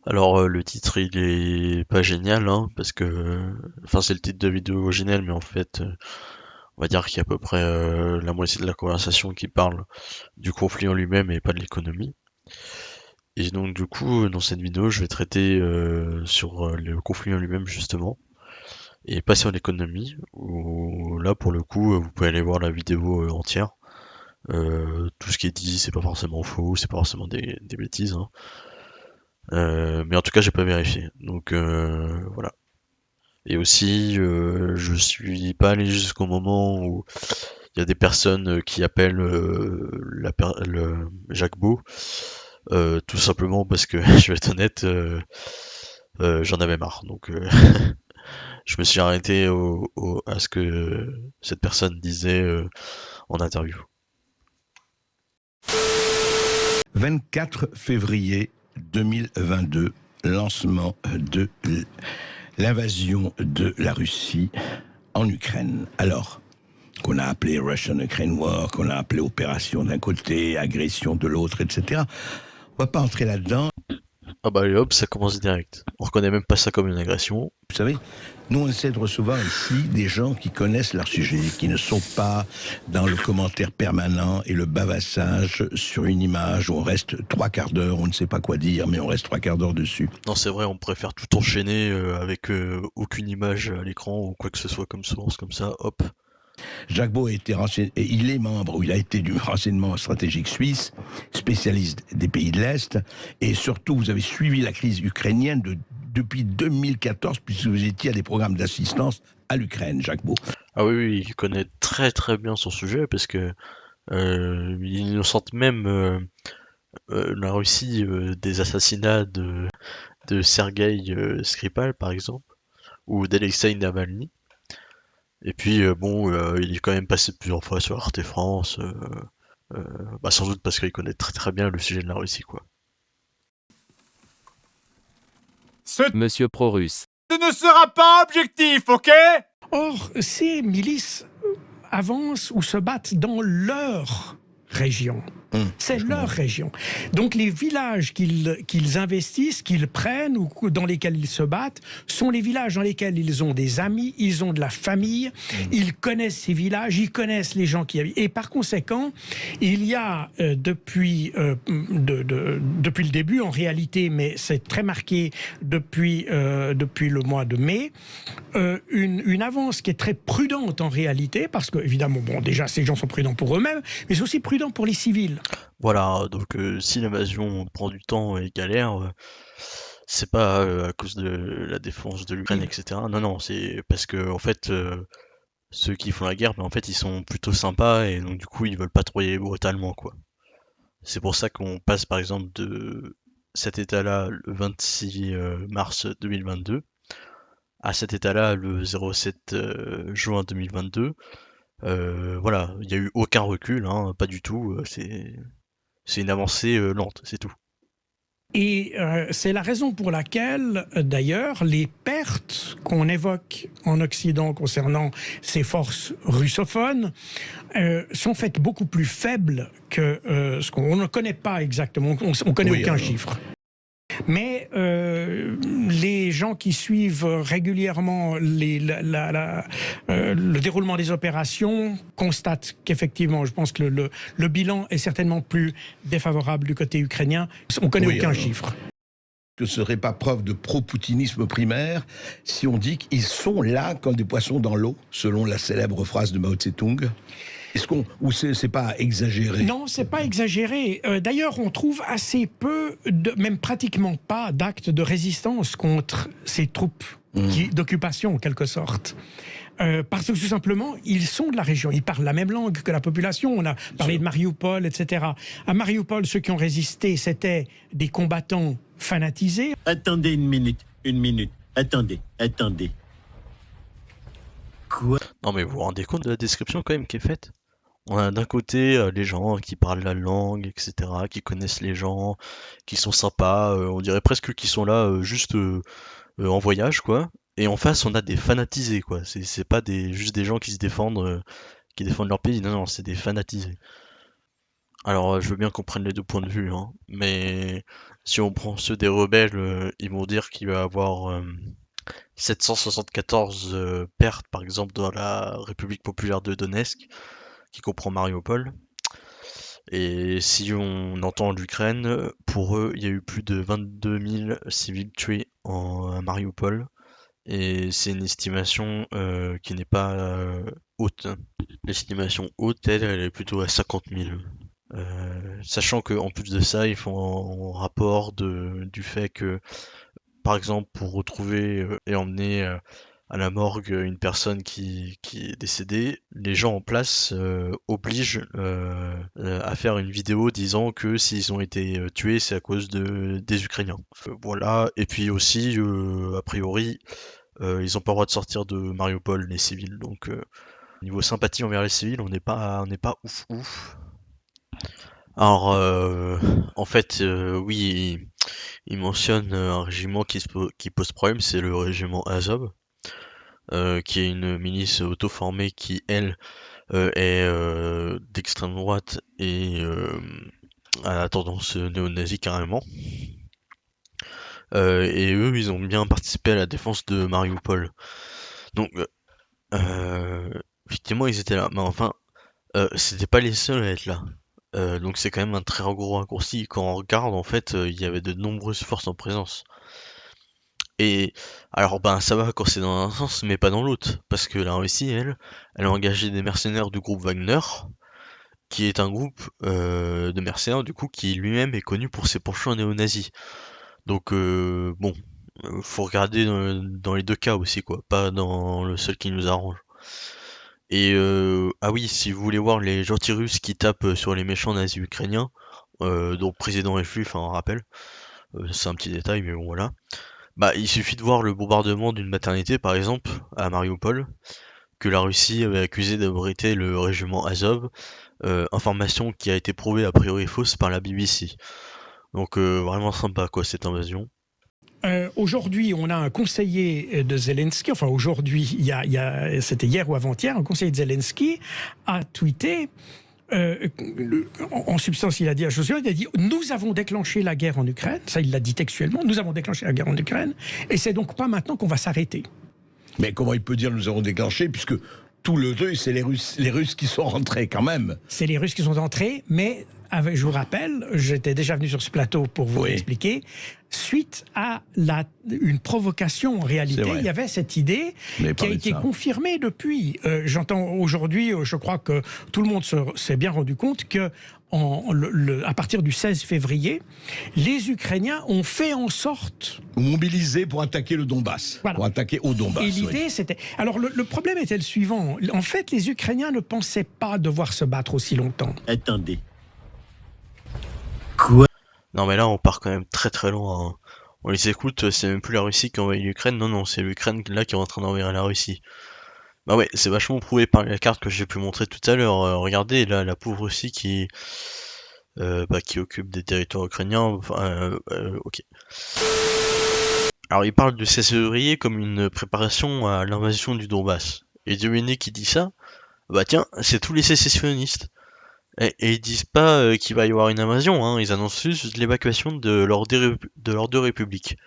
Alors le titre il est pas génial hein, parce que enfin c'est le titre de vidéo originelle mais en fait on va dire qu'il y a à peu près la moitié de la conversation qui parle du conflit en lui-même et pas de l'économie. Et donc du coup dans cette vidéo je vais traiter sur le conflit en lui-même justement et pas sur l'économie où là pour le coup vous pouvez aller voir la vidéo entière. Tout ce qui est dit c'est pas forcément faux, c'est pas forcément des bêtises hein. Mais en tout cas j'ai pas vérifié donc voilà. Et aussi, je suis pas allé jusqu'au moment où il y a des personnes qui appellent le Jacques Beau, tout simplement parce que je vais être honnête, j'en avais marre. Donc, je me suis arrêté à ce que cette personne disait en interview. 24 février 2022, lancement de l'invasion de la Russie en Ukraine. Alors, qu'on a appelé Russian-Ukraine War, qu'on a appelé opération d'un côté, agression de l'autre, etc. On va pas entrer là-dedans. Ah bah allez hop, ça commence direct. On reconnaît même pas ça comme une agression. Vous savez, nous on essaie de recevoir ici des gens qui connaissent leur sujet, qui ne sont pas dans le commentaire permanent et le bavassage sur une image où on reste 3/4 d'heure, on ne sait pas quoi dire, mais on reste 3/4 d'heure dessus. Non, c'est vrai, on préfère tout enchaîner avec aucune image à l'écran ou quoi que ce soit comme source, comme ça, hop. Jacques Beau a été renseigné, et il est membre, ou il a été du renseignement stratégique suisse, spécialiste des pays de l'Est, et surtout vous avez suivi la crise ukrainienne depuis 2014, puisque vous étiez à des programmes d'assistance à l'Ukraine, Jacques Beau. Ah oui, oui, il connaît très très bien son sujet parce que il innocente même la Russie des assassinats de Sergueï Skripal par exemple ou d'Alexei Navalny. Et puis bon, il est quand même passé plusieurs fois sur Arte France, euh, bah, sans doute parce qu'il connaît très très bien le sujet de la Russie quoi. Monsieur Prorus. Ce ne sera pas objectif, ok? Or, ces milices avancent ou se battent dans leur région. C'est leur région. Donc les villages qu'ils investissent, qu'ils prennent ou dans lesquels ils se battent, sont les villages dans lesquels ils ont des amis, ils ont de la famille, ils connaissent ces villages, ils connaissent les gens qui y habitent. Et par conséquent, il y a depuis le début, en réalité, mais c'est très marqué depuis le mois de mai, une avance qui est très prudente en réalité, parce que évidemment, bon, déjà ces gens sont prudents pour eux-mêmes, mais c'est aussi prudent pour les civils. Voilà, donc si l'invasion prend du temps et galère, c'est pas à cause de la défense de l'Ukraine, etc. Non, non, c'est parce que en fait, ceux qui font la guerre, ben, en fait, ils sont plutôt sympas et donc du coup, ils veulent pas trop y aller brutalement, quoi. C'est pour ça qu'on passe par exemple de cet état-là le 26 mars 2022 à cet état-là le 07 juin 2022. Voilà, il n'y a eu aucun recul, hein, pas du tout. C'est une avancée lente, c'est tout. Et c'est la raison pour laquelle, d'ailleurs, les pertes qu'on évoque en Occident concernant ces forces russophones sont faites beaucoup plus faibles que ce qu'on ne connaît pas exactement. On ne connaît aucun chiffre. Mais les gens qui suivent régulièrement le déroulement des opérations constatent qu'effectivement, je pense que le bilan est certainement plus défavorable du côté ukrainien. On ne connaît aucun chiffre. Que ce serait pas preuve de pro-poutinisme primaire si on dit qu'ils sont là comme des poissons dans l'eau, selon la célèbre phrase de Mao Tse-tung? Ou c'est pas exagéré? Non, c'est pas exagéré. D'ailleurs, on trouve assez peu, même pratiquement pas, d'actes de résistance contre ces troupes d'occupation en quelque sorte. Parce que tout simplement, ils sont de la région, ils parlent la même langue que la population. On a parlé de Mariupol, etc. À Mariupol, ceux qui ont résisté, c'était des combattants fanatisés. Attendez une minute, attendez. Quoi? Non mais vous vous rendez compte de la description quand même qui est faite? On a d'un côté les gens qui parlent la langue, etc., qui connaissent les gens, qui sont sympas, on dirait presque qu'ils sont là juste en voyage, quoi. Et en face, on a des fanatisés, quoi. C'est pas juste des gens qui se défendent, qui défendent leur pays. Non, non, c'est des fanatisés. Alors, je veux bien qu'on prenne les deux points de vue, hein, mais si on prend ceux des rebelles, ils vont dire qu'il va y avoir 774 pertes, par exemple, dans la République populaire de Donetsk, qui comprend Mariupol. Et si on entend l'Ukraine, pour eux, il y a eu plus de 22 000 civils tués à Mariupol. Et c'est une estimation qui n'est pas haute. L'estimation haute, elle est plutôt à 50 000. Sachant qu'en plus de ça, ils font un rapport du fait que, par exemple, pour retrouver et emmener à la morgue une personne qui est décédée, les gens en place obligent à faire une vidéo disant que s'ils ont été tués, c'est à cause des Ukrainiens. Voilà, et puis aussi, a priori, ils n'ont pas le droit de sortir de Mariupol, les civils, donc niveau sympathie envers les civils, on n'est pas ouf ouf. Alors, en fait, oui, il mentionne un régiment qui pose problème, c'est le régiment Azov, qui est une milice auto-formée qui, elle, est d'extrême droite et a la tendance néo-nazie carrément. Et eux, ils ont bien participé à la défense de Mariupol. Donc, effectivement, ils étaient là. Mais enfin, c'était pas les seuls à être là. Donc c'est quand même un très gros raccourci. Quand on regarde, en fait, il y avait de nombreuses forces en présence. Et alors, ben, ça va quand c'est dans un sens, mais pas dans l'autre. Parce que la Russie, elle a engagé des mercenaires du groupe Wagner, qui est un groupe de mercenaires, du coup, qui lui-même est connu pour ses penchants néo-nazis. Donc, bon, faut regarder dans les deux cas aussi, quoi. Pas dans le seul qui nous arrange. Et ah oui, si vous voulez voir les gentils russes qui tapent sur les méchants nazis ukrainiens, dont le président est juif, enfin, on rappelle, c'est un petit détail, mais bon voilà. Bah, il suffit de voir le bombardement d'une maternité, par exemple, à Mariupol, que la Russie avait accusé d'abriter le régiment Azov, information qui a été prouvée a priori fausse par la BBC. Donc vraiment sympa quoi cette invasion. Aujourd'hui, on a un conseiller de Zelensky, enfin aujourd'hui, c'était hier ou avant-hier, un conseiller de Zelensky a tweeté, en substance, il a dit à Josué, il a dit « Nous avons déclenché la guerre en Ukraine », ça il l'a dit textuellement, « Nous avons déclenché la guerre en Ukraine, et c'est donc pas maintenant qu'on va s'arrêter. » Mais comment il peut dire nous avons déclenché, puisque tout le deuil, c'est les Russes qui sont rentrés quand même. C'est les Russes qui sont entrés, mais je vous rappelle, j'étais déjà venu sur ce plateau pour vous l'expliquer, suite à une provocation en réalité, il y avait cette idée qui a été confirmée depuis. J'entends aujourd'hui, je crois que tout le monde s'est bien rendu compte que à partir du 16 février, les Ukrainiens ont fait en sorte... mobilisés pour attaquer le Donbass, voilà. Pour attaquer au Donbass. Et l'idée, c'était... Alors, le problème était le suivant. En fait, les Ukrainiens ne pensaient pas devoir se battre aussi longtemps. Attendez. Quoi? Non mais là, on part quand même très très loin. Hein. On les écoute, c'est même plus la Russie qui envahit l'Ukraine. Non, c'est l'Ukraine là qui est en train d'envahir la Russie. Bah ouais, c'est vachement prouvé par la carte que j'ai pu montrer tout à l'heure. Regardez, là, la pauvre Russie qui occupe des territoires ukrainiens. Enfin, ok. Alors, il parle du 16 février comme une préparation à l'invasion du Donbass. Et devinez qui dit ça? Bah tiens, c'est tous les sécessionnistes. Et ils disent pas qu'il va y avoir une invasion, hein, ils annoncent juste l'évacuation de leurs deux républiques.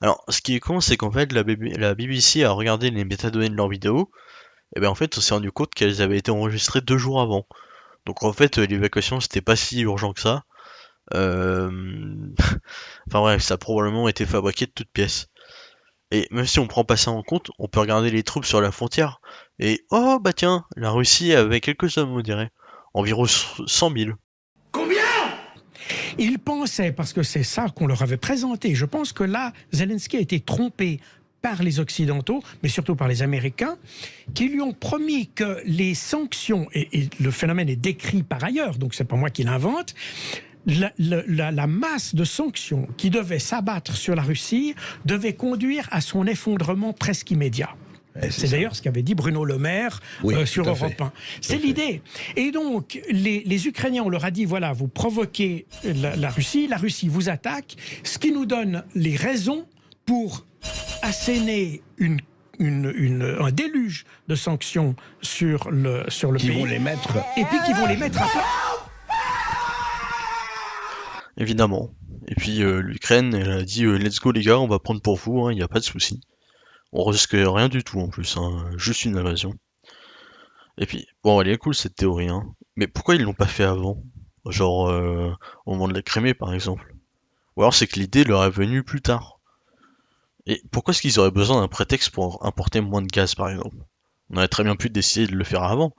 Alors, ce qui est con, c'est qu'en fait, la BBC a regardé les métadonnées de leurs vidéos, et bien en fait, on s'est rendu compte qu'elles avaient été enregistrées 2 jours avant. Donc en fait, l'évacuation, c'était pas si urgent que ça. Enfin bref, ça a probablement été fabriqué de toutes pièces. Et même si on prend pas ça en compte, on peut regarder les troupes sur la frontière, et oh bah tiens, la Russie avait quelques hommes, on dirait. Environ 100 000. Combien? Ils pensaient, parce que c'est ça qu'on leur avait présenté, je pense que là, Zelensky a été trompé par les Occidentaux, mais surtout par les Américains, qui lui ont promis que les sanctions, et le phénomène est décrit par ailleurs, donc c'est pas moi qui l'invente, la masse de sanctions qui devait s'abattre sur la Russie devait conduire à son effondrement presque immédiat. C'est d'ailleurs ce qu'avait dit Bruno Le Maire sur Europe 1. C'est l'idée. Et donc, les Ukrainiens, on leur a dit, voilà, vous provoquez la Russie vous attaque, ce qui nous donne les raisons pour asséner un déluge de sanctions sur le pays. Vont les mettre... Et puis qui vont les mettre à plat. évidemment. Et puis l'Ukraine, elle a dit let's go les gars, on va prendre pour vous, hein, y a pas de souci. On risque rien du tout en plus, hein, juste une invasion. Et puis, bon, elle est cool cette théorie, hein. Mais pourquoi ils l'ont pas fait avant? Genre au moment de la Crimée par exemple. Ou alors c'est que l'idée leur est venue plus tard. Et pourquoi est-ce qu'ils auraient besoin d'un prétexte pour importer moins de gaz par exemple? On aurait très bien pu décider de le faire avant,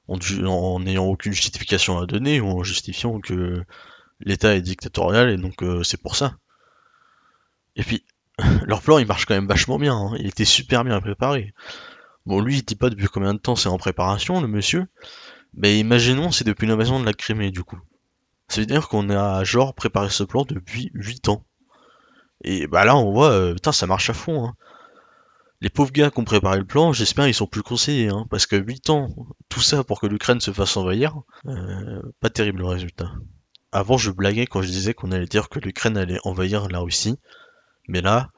en n'ayant aucune justification à donner, ou en justifiant que l'État est dictatorial et donc c'est pour ça. Et puis, leur plan il marche quand même vachement bien, hein. Il était super bien préparé. Bon, lui il dit pas depuis combien de temps c'est en préparation, le monsieur, mais imaginons c'est depuis l'invasion de la Crimée du coup. Ça veut dire qu'on a genre préparé ce plan depuis 8 ans. Et bah là on voit, putain ça marche à fond, hein. Les pauvres gars qui ont préparé le plan, j'espère ils sont plus conseillés, hein, parce que 8 ans, tout ça pour que l'Ukraine se fasse envahir, pas terrible le résultat. Avant je blaguais quand je disais qu'on allait dire que l'Ukraine allait envahir la Russie, mais là,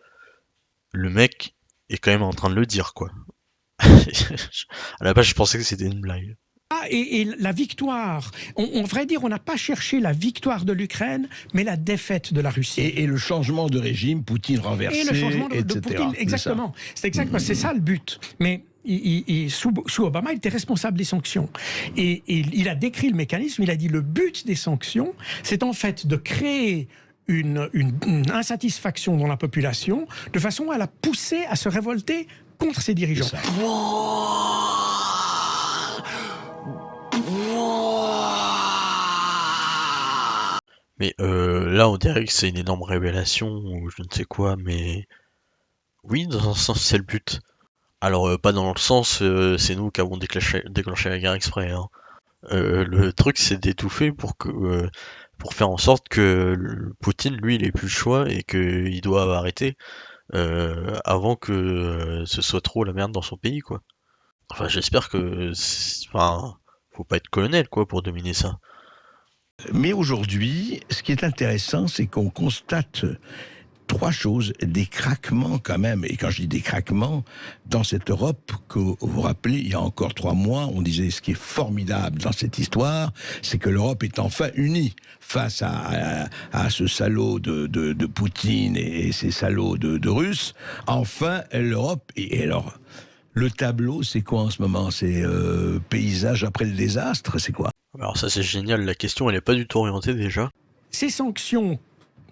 le mec est quand même en train de le dire quoi. À la base je pensais que c'était une blague. Et la victoire, on vrai dire, on n'a pas cherché la victoire de l'Ukraine, mais la défaite de la Russie. Et le changement de régime, Poutine renversé, Et le changement de etc. Poutine, exactement. C'est exactement, c'est ça le but. Mais sous Obama, il était responsable des sanctions. Et il a décrit le mécanisme, il a dit le but des sanctions, c'est en fait de créer une insatisfaction dans la population, de façon à la pousser à se révolter contre ses dirigeants. Mais là on dirait que c'est une énorme révélation ou je ne sais quoi, mais oui dans un sens c'est le but. Alors pas dans le sens c'est nous qui avons déclenché la guerre exprès, hein. Le truc c'est d'étouffer pour faire en sorte que Poutine lui il ait plus le choix et qu'il doit arrêter avant que ce soit trop la merde dans son pays quoi. Enfin j'espère que enfin faut pas être colonel quoi pour dominer ça. Mais aujourd'hui, ce qui est intéressant, c'est qu'on constate trois choses, des craquements quand même. Et quand je dis des craquements, dans cette Europe, que vous vous rappelez, il y a encore 3 mois, on disait ce qui est formidable dans cette histoire, c'est que l'Europe est enfin unie face à ce salaud de Poutine et ces salauds de Russes. Enfin, l'Europe, et alors, le tableau, c'est quoi en ce moment? C'est paysage après le désastre, c'est quoi? Alors ça c'est génial, la question elle est pas du tout orientée déjà. Ces sanctions,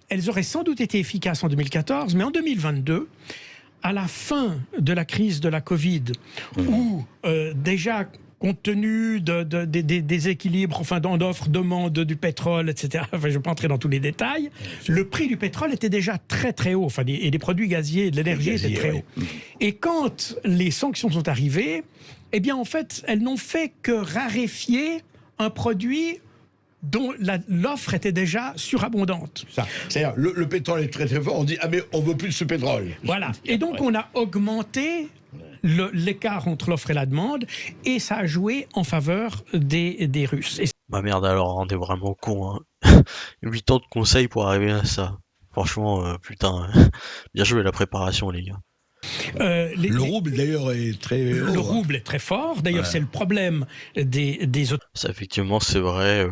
elles auraient sans doute été efficaces en 2014, mais en 2022, à la fin de la crise de la Covid, où déjà, compte tenu des équilibres, enfin d'offres, demande du pétrole, etc., enfin, je ne vais pas entrer dans tous les détails, le prix du pétrole était déjà très très haut, enfin, et des produits gaziers et de l'énergie étaient très hauts. Et quand les sanctions sont arrivées, eh bien en fait, elles n'ont fait que raréfier un produit dont l'offre était déjà surabondante. C'est-à-dire, le pétrole est très très fort, on dit « Ah mais on veut plus de ce pétrole ». Voilà. Et donc on a augmenté l'écart entre l'offre et la demande, et ça a joué en faveur des Russes. Bah merde alors, on est vraiment con, hein. 8 ans de conseils pour arriver à ça. Franchement, putain, bien joué la préparation les gars. Le rouble d'ailleurs est très haut. Le rouble est très fort, d'ailleurs c'est le problème des autres. Ça effectivement c'est vrai,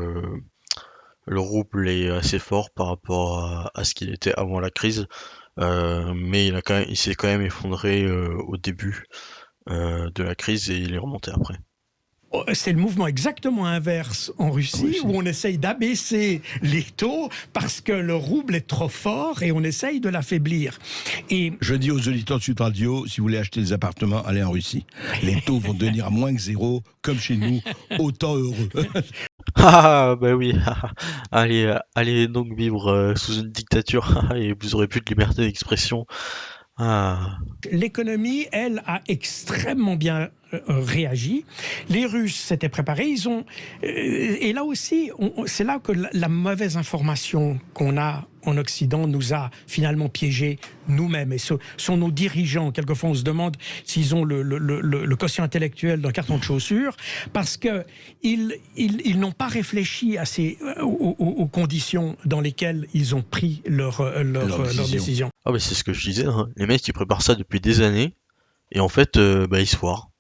le rouble est assez fort par rapport à ce qu'il était avant la crise, mais il s'est quand même effondré au début de la crise et il est remonté après. C'est le mouvement exactement inverse en Russie, où on essaye d'abaisser les taux parce que le rouble est trop fort et on essaye de l'affaiblir. Et je dis aux auditeurs de Sud Radio, si vous voulez acheter des appartements, allez en Russie. Les taux vont devenir à moins que 0, comme chez nous, autant heureux. Ah bah oui, allez donc vivre sous une dictature et vous aurez plus de liberté d'expression. Ah. L'économie, elle, a extrêmement bien réagi. Les Russes s'étaient préparés. Et là aussi, c'est là que la mauvaise information qu'on a en Occident nous a finalement piégés nous-mêmes. Et ce sont nos dirigeants. Quelquefois, on se demande s'ils ont le quotient intellectuel d'un carton de chaussures, parce qu'ils n'ont pas réfléchi aux conditions dans lesquelles ils ont pris leur décision. Ah bah c'est ce que je disais, hein. Les mecs ils préparent ça depuis des années, et en fait, bah ils se foirent.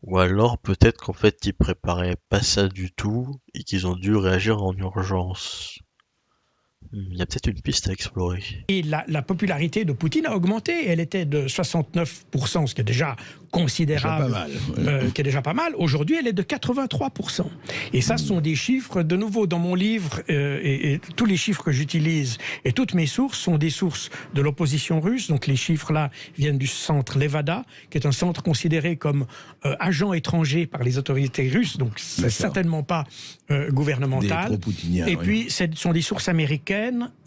Ou alors peut-être qu'en fait ils préparaient pas ça du tout et qu'ils ont dû réagir en urgence. Il y a peut-être une piste à explorer. Et la popularité de Poutine a augmenté. Elle était de 69%, ce qui est déjà considérable, Déjà pas mal. qui est déjà pas mal. Aujourd'hui, elle est de 83%. Et ça, ce sont des chiffres, de nouveau, dans mon livre, et tous les chiffres que j'utilise et toutes mes sources sont des sources de l'opposition russe. Donc les chiffres-là viennent du centre Levada, qui est un centre considéré comme agent étranger par les autorités russes. Donc c'est D'accord. certainement pas Des gouvernemental. pro-poutiniens. Et oui. puis, ce sont des sources américaines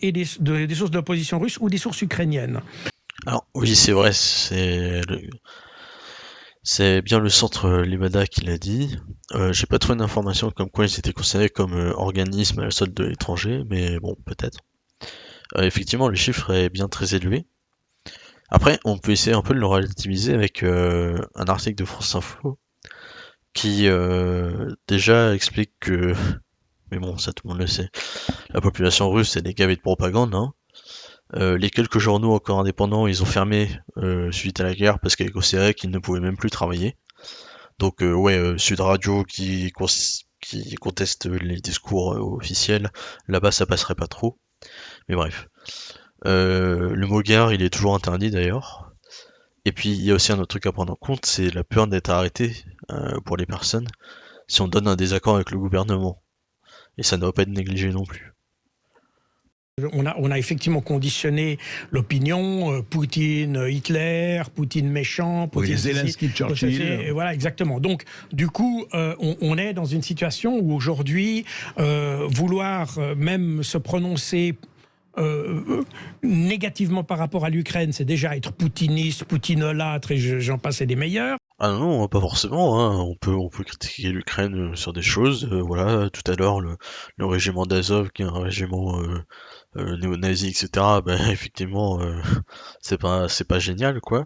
et des sources d'opposition russe ou des sources ukrainiennes. Alors oui, c'est vrai, c'est bien le centre Levada qui l'a dit. J'ai pas trouvé d'informations comme quoi ils étaient considérés comme organisme à la solde de l'étranger, mais bon, peut-être. Effectivement, le chiffre est bien très élevé. Après, on peut essayer un peu de le relativiser avec un article de France Info qui déjà explique que, mais bon, ça tout le monde le sait, la population russe est des gavets de propagande, hein. Les quelques journaux encore indépendants, ils ont fermé suite à la guerre parce qu'ils considéraient qu'ils ne pouvaient même plus travailler. Donc Sud Radio qui conteste les discours officiels, là-bas ça passerait pas trop. Mais bref. Le mot guerre, il est toujours interdit d'ailleurs. Et puis il y a aussi un autre truc à prendre en compte, c'est la peur d'être arrêté pour les personnes si on donne un désaccord avec le gouvernement. Et ça ne doit pas être négligé non plus. On a effectivement conditionné l'opinion, Poutine, Hitler, Poutine méchant, Poutine... Oui, Zelensky, Churchill. Et voilà, exactement. Donc, du coup, on est dans une situation où aujourd'hui, vouloir même se prononcer négativement par rapport à l'Ukraine, c'est déjà être poutiniste, poutinolâtre, et j'en passe et des meilleurs. Ah non, pas forcément, hein. On peut critiquer l'Ukraine sur des choses. Voilà, tout à l'heure, le régiment d'Azov, qui est un régiment néo-nazi, etc. Ben, effectivement, c'est pas génial, quoi.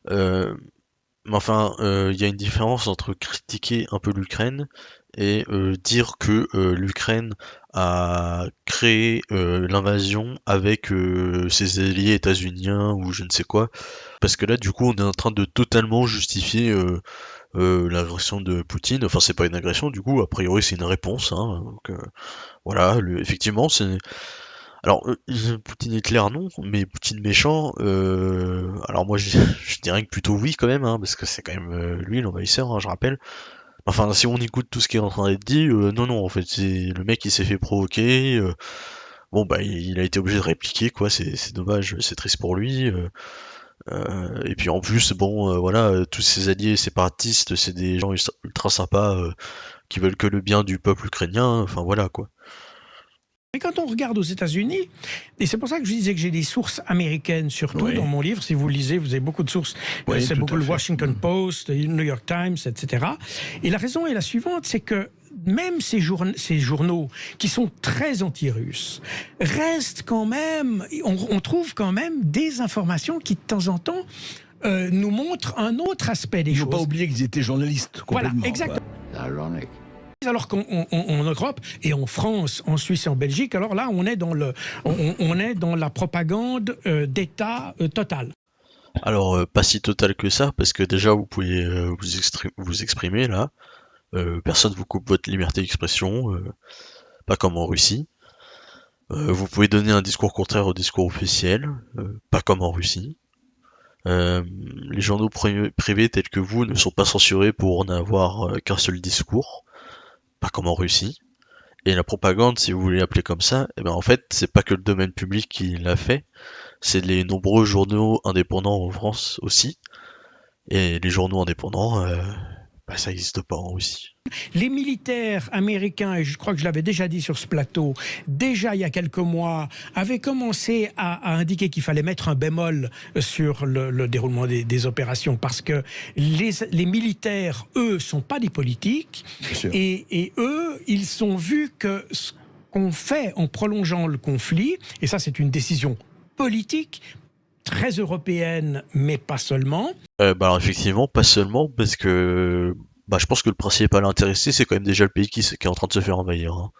Mais enfin, il y a une différence entre critiquer un peu l'Ukraine et dire que l'Ukraine a créé l'invasion avec ses alliés états-uniens ou je ne sais quoi. Parce que là, du coup, on est en train de totalement justifier l'agression de Poutine. Enfin, c'est pas une agression, du coup, a priori, c'est une réponse. Hein. Donc, voilà, effectivement, c'est... Alors, Poutine Hitler, non, mais Poutine méchant, alors moi, je dirais que plutôt oui, quand même, hein, parce que c'est quand même lui, l'envahisseur, hein, je rappelle. Enfin, si on écoute tout ce qui est en train d'être dit, non, non, en fait, c'est le mec qui s'est fait provoquer, bon, bah, il a été obligé de répliquer, quoi, c'est dommage, c'est triste pour lui, et puis en plus, bon, voilà, tous ses alliés séparatistes, c'est des gens ultra sympas, qui veulent que le bien du peuple ukrainien, enfin voilà, quoi. Mais quand on regarde aux États-Unis, et c'est pour ça que je disais que j'ai des sources américaines, surtout Oui. dans mon livre, si vous le lisez, vous avez beaucoup de sources, Oui, c'est tout beaucoup à le fait. Washington Post, le New York Times, etc. Et la raison est la suivante, c'est que même ces journaux qui sont très anti-russes restent quand même, on trouve quand même des informations qui de temps en temps nous montrent un autre aspect des Il ne faut choses. pas oublier qu'ils étaient journalistes, Voilà, complètement. exactement. Ironic. Alors qu'en Europe et en France, en Suisse et en Belgique, alors là, on est dans on est dans la propagande d'État totale. Alors, pas si total que ça, parce que déjà, vous pouvez vous exprimer là. Personne vous coupe votre liberté d'expression, pas comme en Russie. Vous pouvez donner un discours contraire au discours officiel, pas comme en Russie. Les journaux privés tels que vous ne sont pas censurés pour n'avoir qu'un seul discours, pas comme en Russie. Et la propagande, si vous voulez l'appeler comme ça, eh ben en fait, c'est pas que le domaine public qui l'a fait, c'est les nombreux journaux indépendants en France aussi. Et les journaux indépendants, bah, ça n'existe pas en Russie. Les militaires américains, et je crois que je l'avais déjà dit sur ce plateau, déjà il y a quelques mois, avaient commencé à indiquer qu'il fallait mettre un bémol sur le déroulement des opérations, parce que les militaires, eux, sont pas des politiques, Bien sûr. et eux, ils sont vus que ce qu'on fait en prolongeant le conflit, et ça c'est une décision politique, très européenne, mais pas seulement. Bah alors effectivement, pas seulement, parce que bah, je pense que le principal intéressé, c'est quand même déjà le pays qui est en train de se faire envahir, hein.